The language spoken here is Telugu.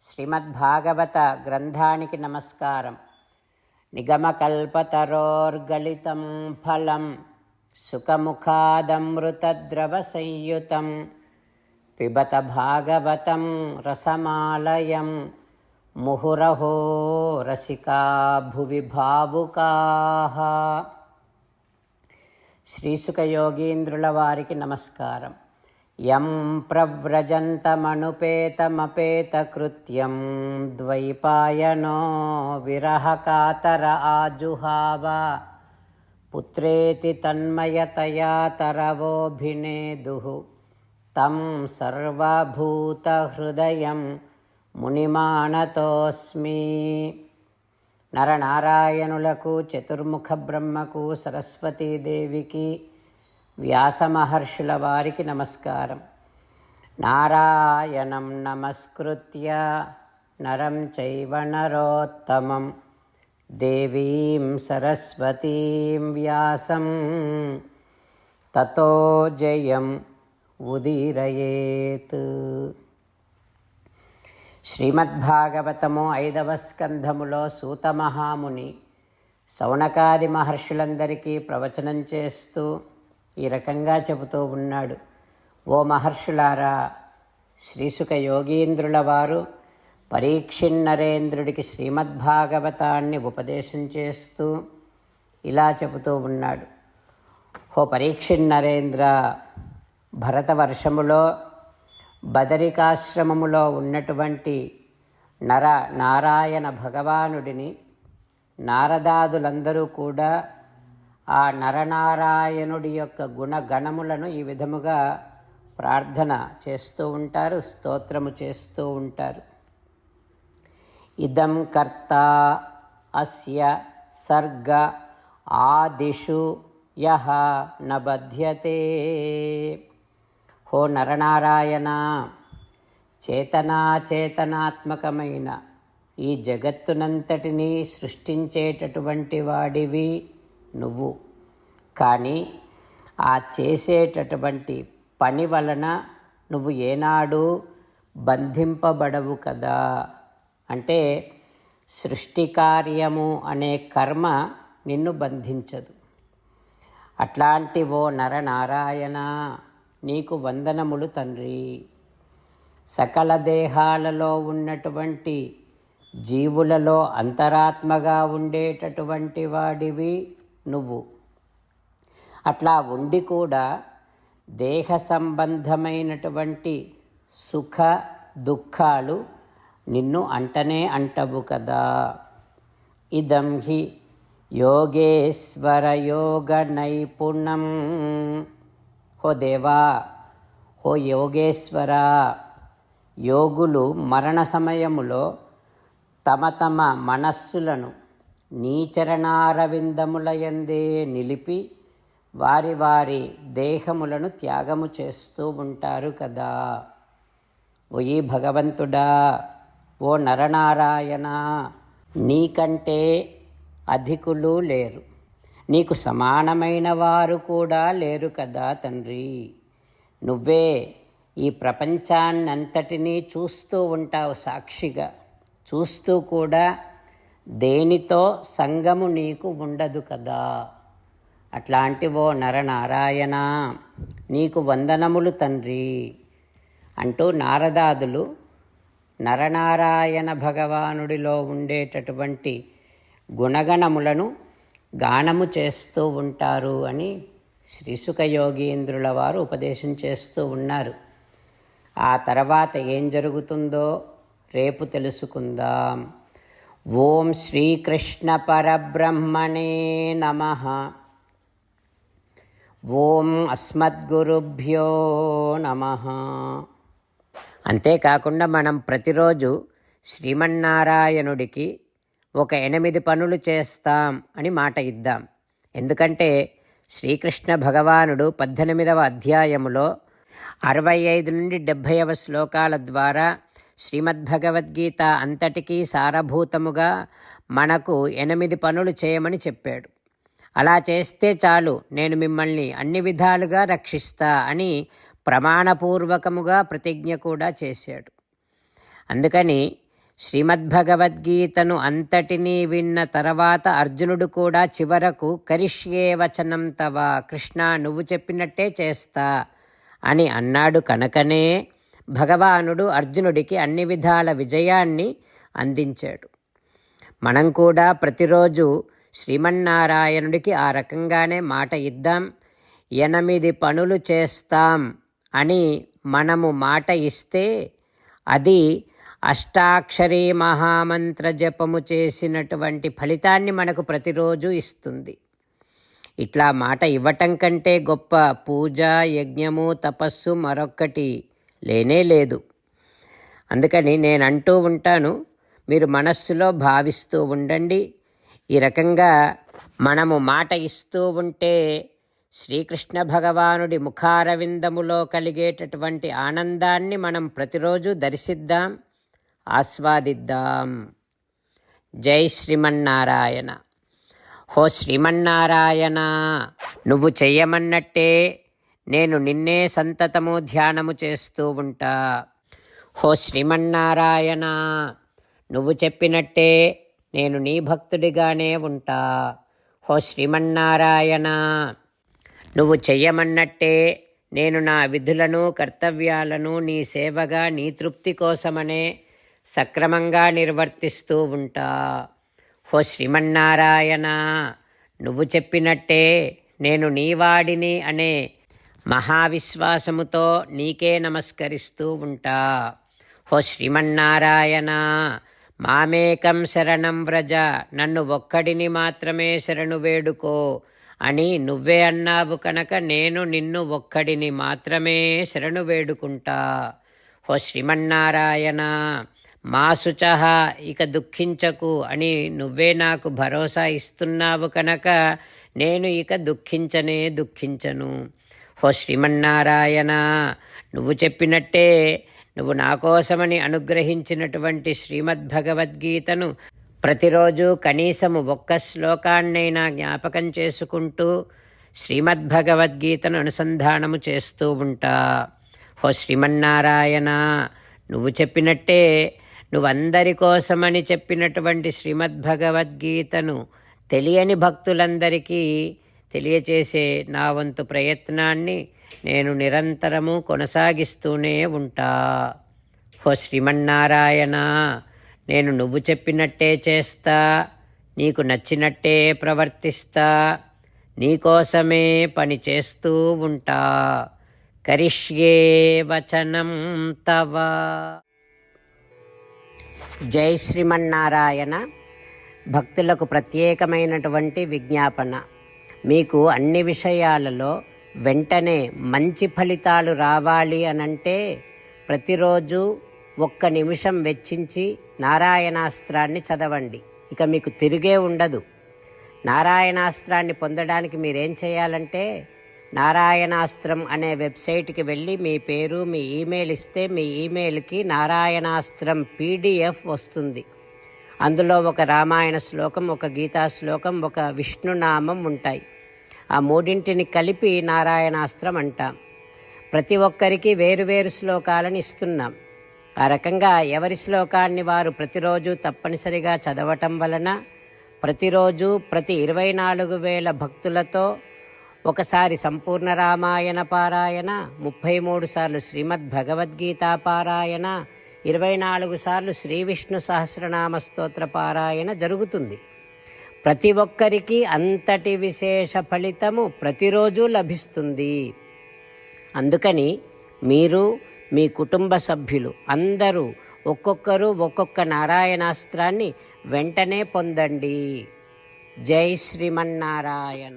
శ్రీమద్భాగవత గ్రంథానికి నమస్కారం. నిగమకల్పతరోర్గళితం ఫలం సుఖముఖాదమృతద్రవ సంయుతం పిబత భాగవతం రసమాలయం ముహురహో రసికా భువి భావుకాః. శ్రీసుఖయోగీంద్రుల వారికి నమస్కారం. యం ప్రవ్రజంతమనుపేతమపేతకృత్యం ద్వైపాయనో విరహకాతర ఆజుహావ పుత్రేతి తన్మయతయా తరవోభినేదుః తం సర్వభూతహృదయం మునిమానతోస్మి. నరనారాయణులకు, చతుర్ముఖ బ్రహ్మకు, సరస్వతీదేవికి, వ్యాస మహర్షుల వారికి నమస్కారం. నారాయణం నమస్కృత్య నరం చైవ నరోత్తమం దేవీం సరస్వతీం వ్యాసం తతో జయం ఉదీరయేత్. శ్రీమద్భాగవతము 5వ స్కంధములో సూత మహాముని శౌనకాది మహర్షులందరికీ ప్రవచనం చేస్తూ ఈ రకంగా చెబుతూ ఉన్నాడు. ఓ మహర్షులారా, శ్రీసుఖ యోగీంద్రుల వారు పరీక్షిన్నరేంద్రుడికి శ్రీమద్భాగవతాన్ని ఉపదేశం చేస్తూ ఇలా చెబుతూ ఉన్నాడు. ఓ పరీక్షిన్నరేంద్ర, భరతవర్షములో బదరికాశ్రమములో ఉన్నటువంటి నారాయణ భగవానుడిని నారదాదులందరూ కూడా ఆ నరనారాయణుడి యొక్క గుణగణములను ఈ విధముగా ప్రార్థన చేస్తూ ఉంటారు, స్తోత్రము చేస్తూ ఉంటారు. ఇదం కర్త అస్య సర్గ ఆదిషు యః న బధ్యతే. హో నరనారాయణ, చేతనాచేతనాత్మకమైన ఈ జగత్తునంతటినీ సృష్టించేటటువంటి వాడివి నువ్వు. కానీ ఆ చేసేటటువంటి పని వలన నువ్వు ఏనాడు బంధింపబడవు కదా. అంటే సృష్టి కార్యము అనే కర్మ నిన్ను బంధించదు. అట్లాంటి ఓ నరనారాయణ, నీకు వందనములు తండ్రి. సకల దేహాలలో ఉన్నటువంటి జీవులలో అంతరాత్మగా ఉండేటటువంటి వాడివి నువ్వు. అట్లా ఉండి కూడా దేహ సంబంధమైనటువంటి సుఖ దుఃఖాలు నిన్ను అంటనే అంటవు కదా. ఇదం హి యోగేశ్వర యోగ నైపుణ్యం. హో దేవా, హో యోగేశ్వర, యోగులు మరణ సమయములో తమ తమ మనస్సులను నీ చరణారవిందములయందే నిలిపి వారి వారి దేహములను త్యాగము చేస్తూ ఉంటారు కదా. ఓ ఈ భగవంతుడా, ఓ నరనారాయణ, నీకంటే అధికులు లేరు, నీకు సమానమైన వారు కూడా లేరు కదా తండ్రి. నువ్వే ఈ ప్రపంచాన్నంతటినీ చూస్తూ ఉంటావు, సాక్షిగా చూస్తూ కూడా దేనితో సంగము నీకు ఉండదు కదా. అట్లాంటి ఓ నరనారాయణ, నీకు వందనములు తండ్రి అంటూ నారదాదులు నరనారాయణ భగవానుడిలో ఉండేటటువంటి గుణగణములను గానము చేస్తూ ఉంటారు అని శ్రీసుఖ యోగీంద్రుల వారు ఉపదేశం చేస్తూ ఉన్నారు. ఆ తర్వాత ఏం జరుగుతుందో రేపు తెలుసుకుందాం. ఓం శ్రీకృష్ణ పరబ్రహ్మణే నమః. ఓం అస్మద్గురుభ్యో నమః. అంతేకాకుండా మనం ప్రతిరోజు శ్రీమన్నారాయణుడికి ఒక 8 పనులు చేస్తాం అని మాట ఇద్దాం. ఎందుకంటే శ్రీకృష్ణ భగవానుడు 18వ అధ్యాయములో 65 నుండి 70వ శ్లోకాల ద్వారా శ్రీమద్భగవద్గీత అంతటికీ సారభూతముగా మనకు 8 పనులు చేయమని చెప్పాడు. అలా చేస్తే చాలు, నేను మిమ్మల్ని అన్ని విధాలుగా రక్షిస్తా అని ప్రమాణపూర్వకముగా ప్రతిజ్ఞ కూడా చేశాడు. అందుకని శ్రీమద్భగవద్గీతను అంతటినీ విన్న తర్వాత అర్జునుడు కూడా చివరకు కరిష్యే వచనం తవ, కృష్ణ నువ్వు చెప్పినట్టే చేస్తా అని అన్నాడు కనుకనే భగవానుడు అర్జునుడికి అన్ని విధాల విజయాన్ని అందించాడు. మనం కూడా ప్రతిరోజు శ్రీమన్నారాయణుడికి ఆ రకంగానే మాట ఇద్దాం. 8 పనులు చేస్తాం అని మనము మాట ఇస్తే అది అష్టాక్షరీ మహామంత్ర జపము చేసినటువంటి ఫలితాన్ని మనకు ప్రతిరోజు ఇస్తుంది. ఇట్లా మాట ఇవ్వటం కంటే గొప్ప పూజ, యజ్ఞము, తపస్సు మరొక్కటి లేనే లేదు. అందుకని నేను అంటూ ఉంటాను, మీరు మనస్సులో భావిస్తూ ఉండండి. ఈ రకంగా మనము మాట ఇస్తూ ఉంటే శ్రీకృష్ణ భగవానుడి ముఖారవిందములో కలిగేటటువంటి ఆనందాన్ని మనం ప్రతిరోజు దర్శిద్దాం, ఆస్వాదిద్దాం. జై శ్రీమన్నారాయణ. హో శ్రీమన్నారాయణ, నువ్వు చెయ్యమన్నట్టే నేను నిన్నే సంతతము ధ్యానము చేస్తూ ఉంటా. హో శ్రీమన్నారాయణ, నువ్వు చెప్పినట్టే నేను నీ భక్తుడిగానే ఉంటా. హో శ్రీమన్నారాయణ, నువ్వు చెయ్యమన్నట్టే నేను నా విధులను, కర్తవ్యాలను నీ సేవగా, నీ తృప్తి కోసమనే సక్రమంగా నిర్వర్తిస్తూ ఉంటా. హో శ్రీమన్నారాయణ, నువ్వు చెప్పినట్టే నేను నీవాడిని అనే మహావిశ్వాసముతో నీకే నమస్కరిస్తూ ఉంటా. హో శ్రీమన్నారాయణ, మామేకం శరణం వ్రజ, నన్ను ఒక్కడిని మాత్రమే శరణు వేడుకో అని నువ్వే అన్నావు కనుక నేను నిన్ను ఒక్కడిని మాత్రమే శరణు వేడుకుంటా. హో శ్రీమన్నారాయణ, మా శుచః, ఇక దుఃఖించకు అని నువ్వే నాకు భరోసా ఇస్తున్నావు కనుక నేను ఇక దుఃఖించను. హో శ్రీమన్నారాయణ, నువ్వు చెప్పినట్టే నువ్వు నా కోసమని అనుగ్రహించినటువంటి శ్రీమద్భగవద్గీతను ప్రతిరోజు కనీసము ఒక్క శ్లోకాన్నైనా జ్ఞాపకం చేసుకుంటూ శ్రీమద్భగవద్గీతను అనుసంధానము చేస్తూ ఉంటా. హో శ్రీమన్నారాయణ, నువ్వు చెప్పినట్టే నువ్వందరి కోసమని చెప్పినటువంటి శ్రీమద్భగవద్గీతను తెలియని భక్తులందరికీ తెలియచేసే నా వంతు ప్రయత్నాన్ని నేను నిరంతరము కొనసాగిస్తూనే ఉంటా. హో శ్రీమన్నారాయణ, నేను నువ్వు చెప్పినట్టే చేస్తా, నీకు నచ్చినట్టే ప్రవర్తిస్తా, నీకోసమే పని చేస్తూ ఉంటా. కరిష్యే వచనం తవ. జై శ్రీమన్నారాయణ. భక్తులకు ప్రత్యేకమైనటువంటి విజ్ఞాపన. మీకు అన్ని విషయాలలో వెంటనే మంచి ఫలితాలు రావాలి అనంటే ప్రతిరోజు 1 నిమిషం వెచ్చించి నారాయణాస్త్రాన్ని చదవండి. ఇక మీకు తిరిగే ఉండదు. నారాయణాస్త్రాన్ని పొందడానికి మీరేం చేయాలంటే నారాయణాస్త్రం అనే వెబ్సైట్కి వెళ్ళి మీ పేరు, మీ ఈమెయిల్ ఇస్తే మీ ఈమెయిల్కి నారాయణాస్త్రం PDF వస్తుంది. అందులో ఒక రామాయణ శ్లోకం, ఒక గీతా శ్లోకం, ఒక విష్ణునామం ఉంటాయి. ఆ 3 కలిపి నారాయణాస్త్రం అంటాం. ప్రతి ఒక్కరికి వేరువేరు శ్లోకాలను ఇస్తున్నాం. ఆ రకంగా ఎవరి శ్లోకాన్ని వారు ప్రతిరోజు తప్పనిసరిగా చదవటం వలన ప్రతిరోజు ప్రతి 24,000 భక్తులతో ఒకసారి సంపూర్ణ రామాయణ పారాయణ, 33 సార్లు శ్రీమద్భగవద్గీత పారాయణ, 24 సార్లు శ్రీ విష్ణు సహస్రనామ స్తోత్ర పారాయణ జరుగుతుంది. ప్రతి ఒక్కరికి అంతటి విశేష ఫలితము ప్రతిరోజు లభిస్తుంది. అందుకని మీరు, మీ కుటుంబ సభ్యులు అందరూ ఒక్కొక్కరు ఒక్కొక్క నారాయణాస్త్రాన్ని వెంటనే పొందండి. జై శ్రీమన్నారాయణ.